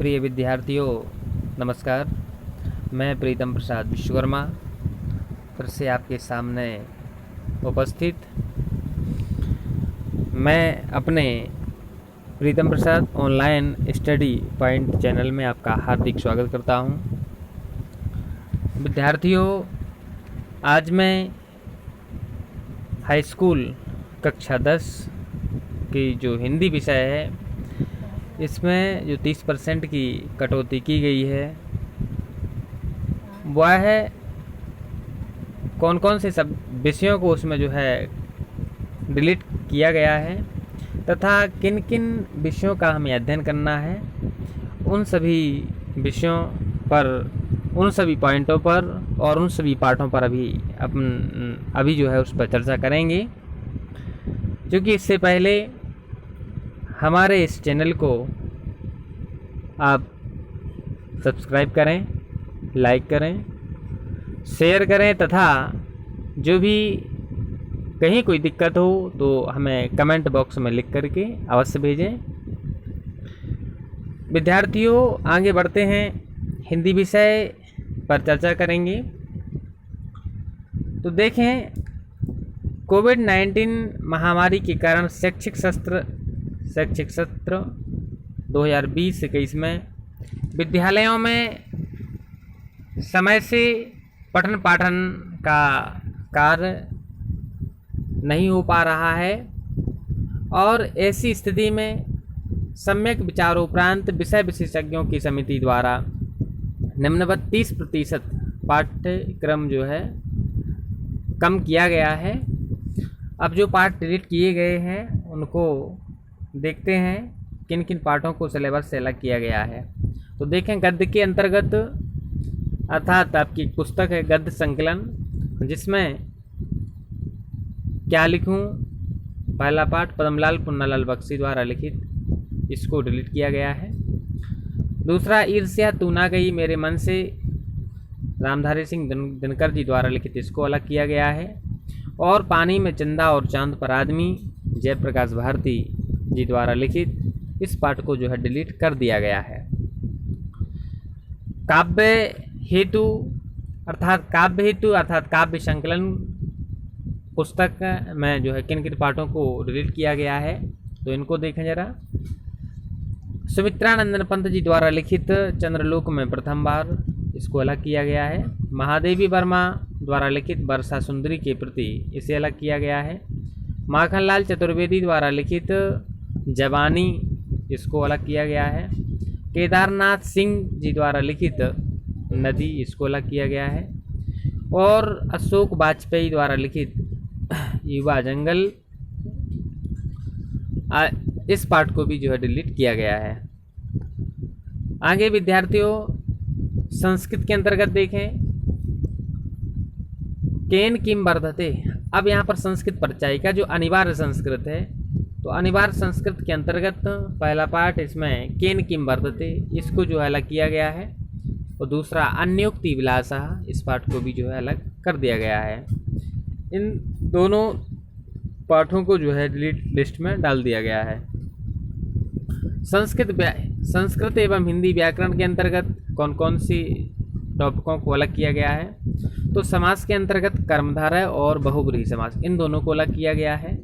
प्रिय विद्यार्थियों, नमस्कार। मैं प्रीतम प्रसाद विश्वकर्मा फिर से आपके सामने उपस्थित। मैं अपने प्रीतम प्रसाद ऑनलाइन स्टडी पॉइंट चैनल में आपका हार्दिक स्वागत करता हूं। विद्यार्थियों, आज मैं हाई स्कूल कक्षा 10 की जो हिंदी विषय है, इसमें जो 30% की कटौती की गई है वह है कौन कौन से सब विषयों को उसमें जो है डिलीट किया गया है तथा किन किन विषयों का हमें अध्ययन करना है। उन सभी विषयों पर, उन सभी पॉइंटों पर और उन सभी पाठों पर अभी जो है उस पर चर्चा करेंगे। क्योंकि इससे पहले हमारे इस चैनल को आप सब्सक्राइब करें, लाइक करें, शेयर करें तथा जो भी कहीं कोई दिक्कत हो तो हमें कमेंट बॉक्स में लिख करके अवश्य भेजें। विद्यार्थियों, आगे बढ़ते हैं, हिंदी विषय पर चर्चा करेंगे। तो देखें, कोविड-19 महामारी के कारण शैक्षिक सत्र 2020-21 में विद्यालयों में समय से पठन पाठन का कार्य नहीं हो पा रहा है और ऐसी स्थिति में सम्यक विचारोपरांत विषय विशेषज्ञों की समिति द्वारा निम्नवत 30% पाठ्यक्रम जो है कम किया गया है। अब जो पाठ डिलीट किए गए हैं उनको देखते हैं किन किन पाठों को सिलेबस से अलग किया गया है। तो देखें, गद्य के अंतर्गत अर्थात आपकी पुस्तक है गद्य संकलन, जिसमें क्या लिखूं, पहला पाठ पद्मलाल पुन्नालाल बख्शी द्वारा लिखित, इसको डिलीट किया गया है। दूसरा, ईर्ष्या तू ना गई मेरे मन से, रामधारी सिंह दिनकर जी द्वारा लिखित, इसको अलग किया गया है। और पानी में चंदा और चांद पर आदमी, जयप्रकाश भारती जी द्वारा लिखित, इस पाठ को जो है डिलीट कर दिया गया है। काव्य हेतु अर्थात काव्य संकलन पुस्तक में जो है किन किन पाठों को डिलीट किया गया है, तो इनको देखें जरा। सुमित्रानंदन पंत जी द्वारा लिखित चंद्रलोक में प्रथम बार, इसको अलग किया गया है। महादेवी वर्मा द्वारा लिखित वर्षा सुंदरी के प्रति, इसे अलग किया गया है। माखनलाल चतुर्वेदी द्वारा लिखित जवानी, इसको अलग किया गया है। केदारनाथ सिंह जी द्वारा लिखित नदी, इसको अलग किया गया है। और अशोक वाजपेयी द्वारा लिखित युवा जंगल, इस पाठ को भी जो है डिलीट किया गया है। आगे विद्यार्थियों, संस्कृत के अंतर्गत देखें, केन किम वर्धते। अब यहाँ पर संस्कृत परिचयिका जो अनिवार्य संस्कृत है, तो अनिवार्य संस्कृत के अंतर्गत पहला पाठ इसमें केन किम वर्धते, इसको जो है अलग किया गया है। और दूसरा अन्योक्ति विलासा, इस पाठ को भी जो है अलग कर दिया गया है। इन दोनों पाठों को जो है डिलीट लिस्ट में डाल दिया गया है। संस्कृत एवं हिंदी व्याकरण के अंतर्गत कौन कौन सी टॉपिकों को अलग किया गया है, तो समास के अंतर्गत कर्मधारय और बहुब्रीहि समास, इन दोनों को अलग किया गया है।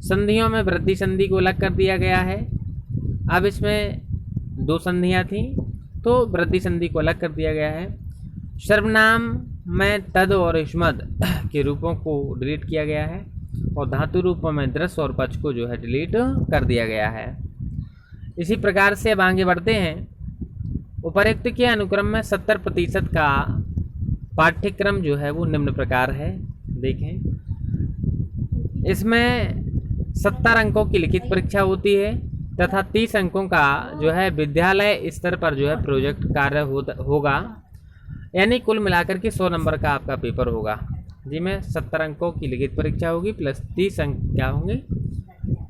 संधियों में वृद्धि संधि को अलग कर दिया गया है। अब इसमें 2 संधियाँ थीं, तो वृद्धि संधि को अलग कर दिया गया है। सर्वनाम में तद और युष्मद के रूपों को डिलीट किया गया है और धातु रूपों में दृश्य और पक्ष को जो है डिलीट कर दिया गया है। इसी प्रकार से अब आगे बढ़ते हैं। उपर्युक्त के अनुक्रम में 70% का पाठ्यक्रम जो है वो निम्न प्रकार है। देखें, इसमें 70 अंकों की लिखित परीक्षा होती है तथा 30 अंकों का जो है विद्यालय स्तर पर जो है प्रोजेक्ट कार्य होगा। यानी कुल मिलाकर के 100 नंबर का आपका पेपर होगा, जिसमें 70 अंकों की लिखित परीक्षा होगी प्लस 30 अंक क्या होंगे,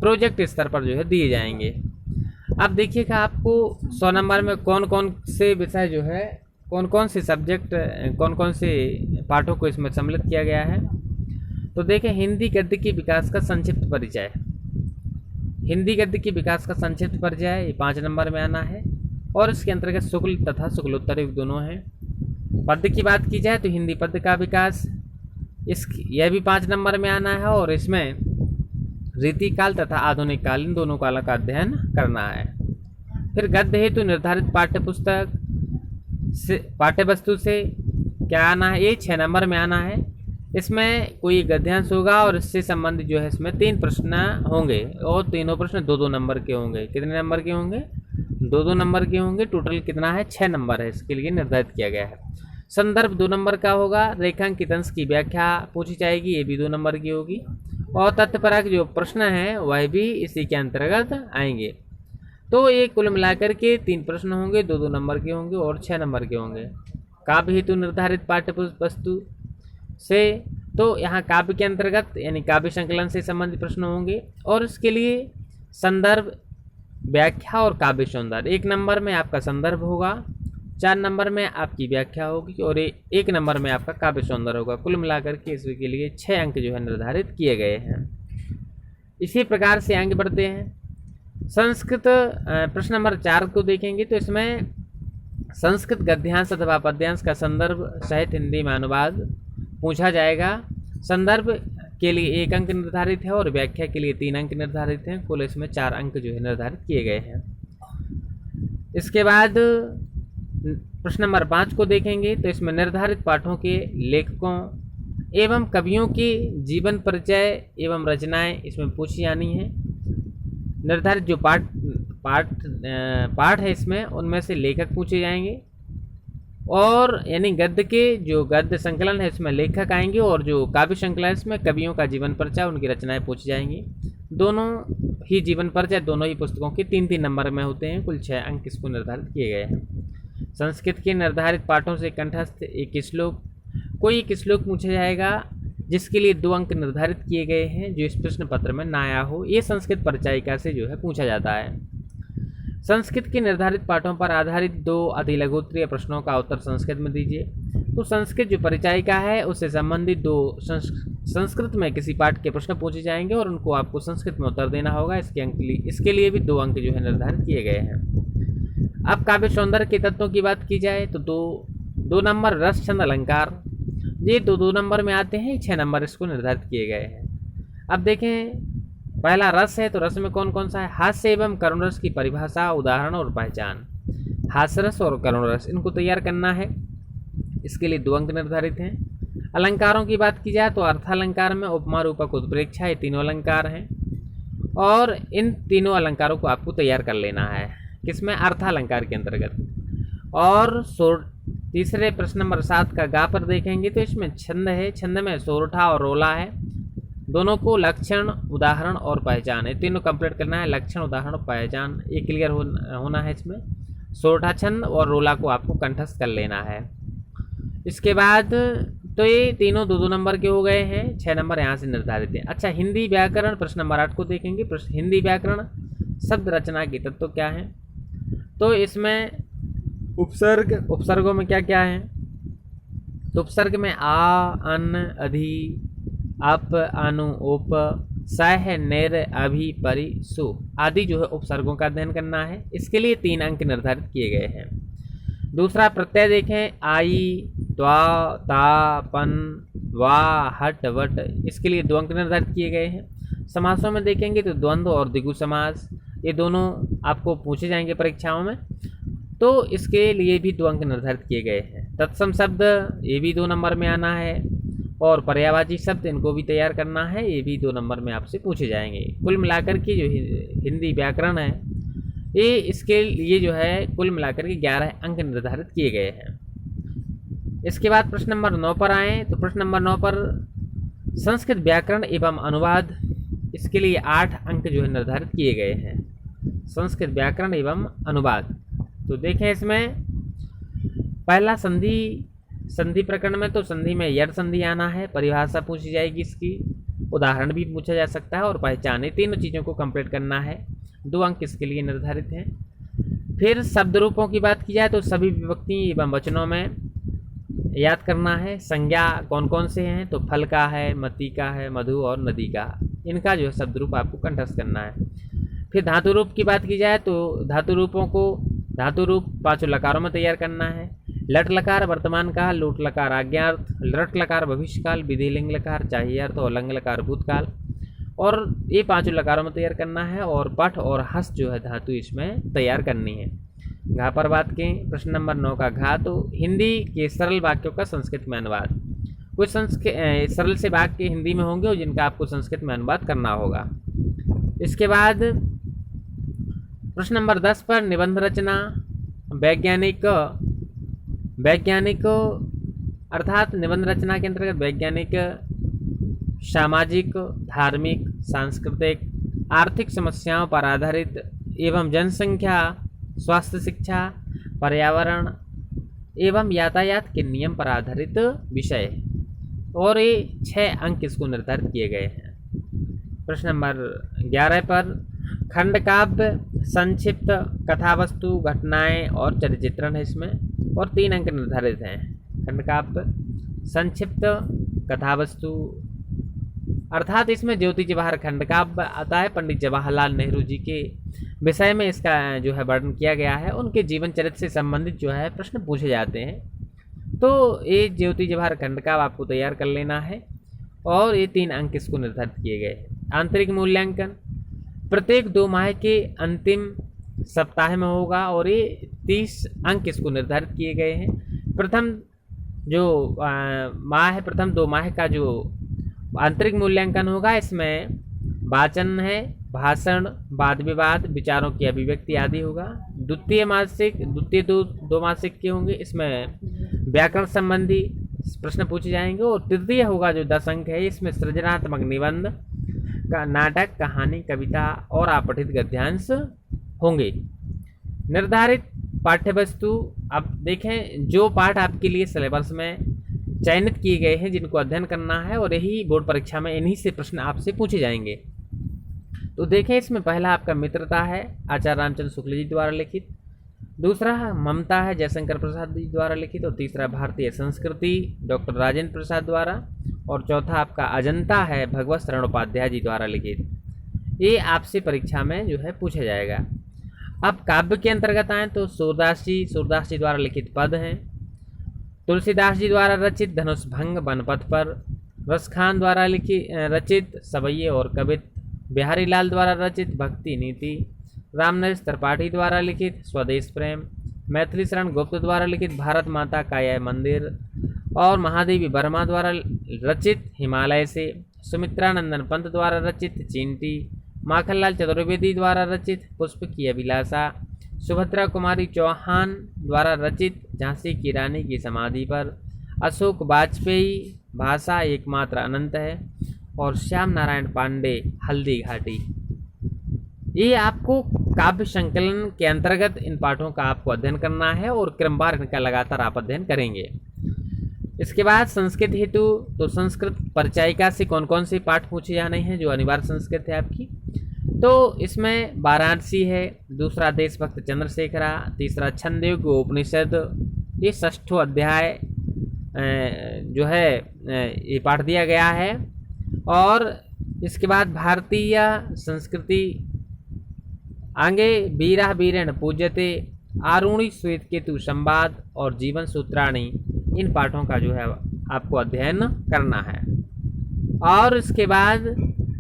प्रोजेक्ट स्तर पर जो है दिए जाएंगे। अब देखिएगा, आपको 100 नंबर में कौन कौन से विषय जो है, कौन कौन से सब्जेक्ट, कौन कौन से पाठों को इसमें सम्मिलित किया गया है। तो देखें, हिंदी गद्य के विकास का संक्षिप्त परिचय, हिंदी गद्य के विकास का संक्षिप्त परिचय, ये 5 नंबर में आना है। और इसके अंतर्गत शुक्ल तथा शुक्लोत्तर युग दोनों हैं। पद्य की बात की जाए तो हिंदी पद्य का विकास, यह भी 5 नंबर में आना है और इसमें रीतिकाल तथा आधुनिक काल इन दोनों कालों का अध्ययन करना है। फिर गद्य हेतु निर्धारित पाठ्यवस्तु से क्या आना है, ये 6 नंबर में आना है। इसमें कोई गद्यांश होगा और इससे संबंधित जो है इसमें 3 प्रश्न होंगे और तीनों प्रश्न 2-2 नंबर के होंगे। कितने नंबर के होंगे? 2-2 नंबर के होंगे। टोटल कितना है? 6 नंबर है, इसके लिए निर्धारित किया गया है। संदर्भ 2 नंबर का होगा। रेखांकित अंश की व्याख्या पूछी जाएगी, ये भी 2 नंबर की होगी। और तथ्यपरक जो प्रश्न है वह भी इसी के अंतर्गत आएंगे। तो ये कुल मिलाकर के 3 प्रश्न होंगे, 2-2 नंबर के होंगे और 6 नंबर के होंगे। काव्य हेतु निर्धारित पाठ्य वस्तु से, तो यहाँ काव्य के अंतर्गत यानी काव्य संकलन से संबंधित प्रश्न होंगे और इसके लिए संदर्भ, व्याख्या और काव्य सौंदर्य। 1 नंबर में आपका संदर्भ होगा, 4 नंबर में आपकी व्याख्या होगी और 1 नंबर में आपका काव्य सौंदर्य होगा। कुल मिलाकर के इसके लिए 6 अंक जो है निर्धारित किए गए हैं। इसी प्रकार से आगे बढ़ते हैं। संस्कृत प्रश्न नंबर 4 को देखेंगे तो इसमें संस्कृत गद्यांश अथवा पद्यांश का संदर्भ सहित हिंदी में अनुवाद पूछा जाएगा। संदर्भ के लिए 1 अंक निर्धारित है और व्याख्या के लिए 3 अंक निर्धारित हैं। कुल इसमें 4 अंक जो है निर्धारित किए गए हैं। इसके बाद प्रश्न नंबर 5 को देखेंगे तो इसमें निर्धारित पाठों के लेखकों एवं कवियों की जीवन परिचय एवं रचनाएं इसमें पूछी जानी है। निर्धारित जो पाठ है इसमें उनमें से लेखक पूछे जाएंगे और यानी गद्य के जो गद्य संकलन है इसमें लेखक आएंगे और जो काव्य संकलन है इसमें कवियों का जीवन परिचय, उनकी रचनाएं पूछी जाएंगी। दोनों ही जीवन परिचय दोनों ही पुस्तकों के 3-3 नंबर में होते हैं। कुल 6 अंक इसको निर्धारित किए गए हैं। संस्कृत के निर्धारित पाठों से कंठस्थ एक श्लोक, कोई एक श्लोक पूछा जाएगा जिसके लिए 2 अंक निर्धारित किए गए हैं जो इस प्रश्न पत्र में ना आया हो। ये संस्कृत परिचायिका से जो है पूछा जाता है। संस्कृत के निर्धारित पाठों पर आधारित 2 अधिलघुत्तरीय प्रश्नों का उत्तर संस्कृत में दीजिए। तो संस्कृत जो परिचायिका है उससे संबंधित 2 संस्कृत में किसी पाठ के प्रश्न पूछे जाएंगे और उनको आपको संस्कृत में उत्तर देना होगा। इसके लिए भी 2 अंक जो है निर्धारित किए गए हैं। अब काव्य सौंदर्य के तत्वों की बात की जाए तो 2 नंबर रस, छंद, अलंकार, ये 2-2 नंबर में आते हैं। 6 नंबर इसको निर्धारित किए गए हैं। अब देखें, पहला रस है तो रस में कौन कौन सा है? हास्य एवं करुण रस की परिभाषा, उदाहरण और पहचान। हास्य रस और करुण रस इनको तैयार करना है, इसके लिए 2 अंक निर्धारित हैं। अलंकारों की बात की जाए तो अर्थालंकार में उपमा, रूपक, उत्प्रेक्षा ये तीनों अलंकार हैं और इन तीनों अलंकारों को आपको तैयार कर लेना है। किसमें? अर्थालंकार के अंतर्गत। और तीसरे प्रश्न नंबर 7 का गा पर देखेंगे तो इसमें छंद है। छंद में सोरठा और रोला है, दोनों को लक्षण, उदाहरण और पहचान, ये तीनों कंप्लीट करना है। लक्षण, उदाहरण और पहचान ये क्लियर होना है इसमें। सोरठा छंद और रोला को आपको कंठस्थ कर लेना है। इसके बाद तो ये तीनों 2-2 नंबर के हो गए हैं। 6 नंबर यहाँ से निर्धारित है। अच्छा, हिंदी व्याकरण प्रश्न नंबर 8 को देखेंगे। हिंदी व्याकरण शब्द रचना के तत्व क्या है? तो इसमें उपसर्गों में क्या क्या है? तो उपसर्ग में आ, अन, अधि, अप, अनु, उप, सह, निर, अभि, परि, सु आदि जो है उपसर्गों का अध्ययन करना है। इसके लिए 3 अंक निर्धारित किए गए हैं। दूसरा प्रत्यय देखें, आई, त्वा, ता, पन, वा, हट, वट, इसके लिए 2 अंक निर्धारित किए गए हैं। समासों में देखेंगे तो द्वंद्व और द्विगु समास ये दोनों आपको पूछे जाएंगे परीक्षाओं में, तो इसके लिए भी 2 अंक निर्धारित किए गए हैं। तत्सम शब्द ये भी 2 नंबर में आना है और पर्यायवाची शब्द इनको भी तैयार करना है, ये भी 2 नंबर में आपसे पूछे जाएंगे। कुल मिलाकर के जो हिंदी व्याकरण है ये इसके लिए जो है कुल मिलाकर के 11 अंक निर्धारित किए गए हैं। इसके बाद प्रश्न नंबर 9 पर आए तो प्रश्न नंबर 9 पर संस्कृत व्याकरण एवं अनुवाद, इसके लिए 8 अंक जो है निर्धारित किए गए हैं। संस्कृत व्याकरण एवं अनुवाद तो देखें, इसमें पहला संधि प्रकरण में तो संधि में यड़ संधि आना है, परिभाषा पूछी जाएगी इसकी, उदाहरण भी पूछा जा सकता है और पहचान, ये तीनों चीज़ों को कंप्लीट करना है। 2 अंक इसके लिए निर्धारित हैं। फिर शब्द रूपों की बात की जाए तो सभी विभक्ति एवं वचनों में याद करना है। संज्ञा कौन कौन से हैं? तो फल का है, मती का है, मधु और नदी का, इनका जो है शब्द रूप आपको कंठस्थ करना है। फिर धातु रूप की बात की जाए तो धातु रूपों को धातु रूप पांचों लकारों में तैयार करना है। लट लकार वर्तमान काल, लोट लकार आज्ञार्थ, लट लकार भविष्यकाल, विधि लिंग लकार चाहिए अर्थ और लंग लकार भूतकाल, और ये पांचों लकारों में तैयार करना है। और पठ और हस जो है धातु इसमें तैयार करनी है। घा पर बात करें, प्रश्न नंबर 9 का घा, तो हिंदी के सरल वाक्यों का संस्कृत में अनुवाद। कुछ सरल से वाक्य हिंदी में होंगे और जिनका आपको संस्कृत में अनुवाद करना होगा। इसके बाद प्रश्न नंबर 10 पर निबंध रचना, वैज्ञानिक अर्थात निबंध रचना के अंतर्गत वैज्ञानिक, सामाजिक, धार्मिक, सांस्कृतिक, आर्थिक समस्याओं पर आधारित एवं जनसंख्या, स्वास्थ्य, शिक्षा, पर्यावरण एवं यातायात के नियम पर आधारित विषय, और ये 6 अंक इसको निर्धारित किए गए हैं। प्रश्न नंबर 11 पर खंड काव्य, संक्षिप्त, कथावस्तु, घटनाएं और चरित्रण है इसमें, और 3 अंक निर्धारित हैं। खंड काव्य, संक्षिप्त, कथावस्तु, अर्थात इसमें ज्योति जवाहर खंड काव्य आता है। पंडित जवाहरलाल नेहरू जी के विषय में इसका जो है वर्णन किया गया है। उनके जीवन चरित्र से संबंधित जो है प्रश्न पूछे जाते हैं। तो ये ज्योति जवाहर खंड काव्य आपको तैयार कर लेना है, और ये 3 अंक इसको निर्धारित किए गए हैं। आंतरिक मूल्यांकन प्रत्येक 2 माह के अंतिम सप्ताह में होगा, और ये 30 अंक इसको निर्धारित किए गए हैं। प्रथम जो माह है, प्रथम 2 माह का जो आंतरिक मूल्यांकन होगा, इसमें वाचन है, भाषण, वाद विवाद, विचारों की अभिव्यक्ति आदि होगा। द्वितीय 2 मासिक के होंगे, इसमें व्याकरण संबंधी प्रश्न पूछे जाएंगे। और तृतीय होगा जो 10 अंक है, इसमें सृजनात्मक निबंध का, नाटक, कहानी, कविता और अपठित गद्यांश होंगे। निर्धारित पाठ्यवस्तु, अब देखें जो पाठ आपके लिए सिलेबस में चयनित किए गए हैं जिनको अध्ययन करना है, और यही बोर्ड परीक्षा में इन्हीं से प्रश्न आपसे पूछे जाएंगे। तो देखें इसमें पहला आपका मित्रता है, आचार्य रामचंद्र शुक्ल जी द्वारा लिखित। दूसरा ममता है, जयशंकर प्रसाद जी द्वारा लिखित। और तीसरा भारतीय संस्कृति, डॉक्टर राजेंद्र प्रसाद द्वारा। और चौथा आपका अजंता है, भगवत शरण उपाध्याय जी द्वारा लिखित। ये आपसे परीक्षा में जो है पूछा जाएगा। अब काव्य के अंतर्गत आए तो सूरदास जी द्वारा लिखित पद हैं। तुलसीदास जी द्वारा रचित धनुष भंग बनपथ पर, रसखान द्वारा रचित सवैये और कवित, बिहारी लाल द्वारा रचित भक्ति नीति, रामनरेश त्रिपाठी द्वारा लिखित स्वदेश प्रेम, मैथिली शरण गुप्त द्वारा लिखित भारत माता का यह मंदिर, और महादेवी वर्मा द्वारा रचित हिमालय से, सुमित्रा नंदन पंत द्वारा रचित चींटी, माखनलाल चतुर्वेदी द्वारा रचित पुष्प की अभिलाषा, सुभद्रा कुमारी चौहान द्वारा रचित झांसी की रानी की समाधि पर, अशोक वाजपेयी भाषा एकमात्र अनंत है, और श्याम नारायण पांडे हल्दी घाटी। ये आपको काव्य संकलन के अंतर्गत इन पाठों का आपको अध्ययन करना है, और क्रमवार इनका लगातार आप अध्ययन करेंगे। इसके बाद संस्कृत हेतु, तो संस्कृत परिचायिका से कौन कौन से पाठ पूछे जाने हैं जो अनिवार्य संस्कृत है आपकी। तो इसमें वाराणसी है, दूसरा देशभक्त चंद्रशेखरा, तीसरा छंदयोग उपनिषद, ये 6ठो अध्याय जो है ये पाठ दिया गया है। और इसके बाद भारतीय संस्कृति, आगे वीरा वीरेण पूज्यते, आरुणि श्वेत केतु संवाद और जीवन सूत्राणी, इन पाठों का जो है आपको अध्ययन करना है। और इसके बाद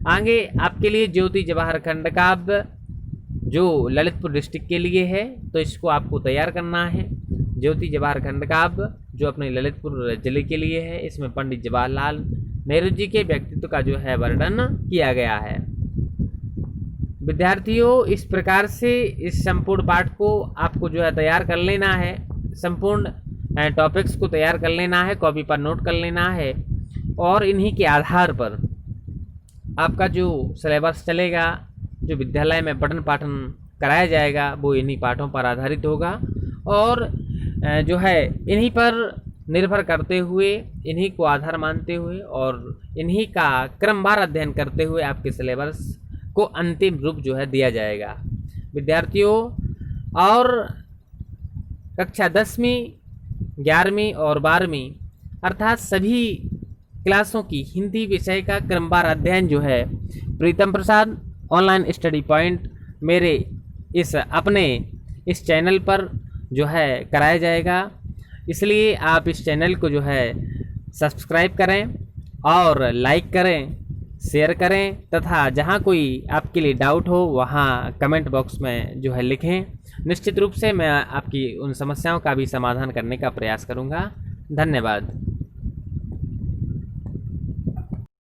आगे आपके लिए ज्योति जवाहर खंड काव्य जो ललितपुर डिस्ट्रिक्ट के लिए है, तो इसको आपको तैयार करना है। ज्योति जवाहर खंड काव्य जो अपने ललितपुर जिले के लिए है, इसमें पंडित जवाहरलाल नेहरू जी के व्यक्तित्व का जो है वर्णन किया गया है। विद्यार्थियों, इस प्रकार से इस संपूर्ण पाठ को आपको जो है तैयार कर लेना है, संपूर्ण टॉपिक्स को तैयार कर लेना है, कॉपी पर नोट कर लेना है, और इन्हीं के आधार पर आपका जो सिलेबस चलेगा, जो विद्यालय में पठन पाठन कराया जाएगा, वो इन्हीं पाठों पर आधारित होगा। और जो है इन्हीं पर निर्भर करते हुए, इन्हीं को आधार मानते हुए और इन्हीं का क्रमवार अध्ययन करते हुए आपके सिलेबस को अंतिम रूप जो है दिया जाएगा। विद्यार्थियों, और कक्षा 10वीं, 11वीं और 12वीं अर्थात सभी क्लासों की हिंदी विषय का क्रमवार अध्ययन जो है प्रीतम प्रसाद ऑनलाइन स्टडी पॉइंट मेरे इस अपने इस चैनल पर जो है कराया जाएगा। इसलिए आप इस चैनल को जो है सब्सक्राइब करें और लाइक करें, शेयर करें तथा जहां कोई आपके लिए डाउट हो वहां कमेंट बॉक्स में जो है लिखें। निश्चित रूप से मैं आपकी उन समस्याओं का भी समाधान करने का प्रयास करूंगा। धन्यवाद।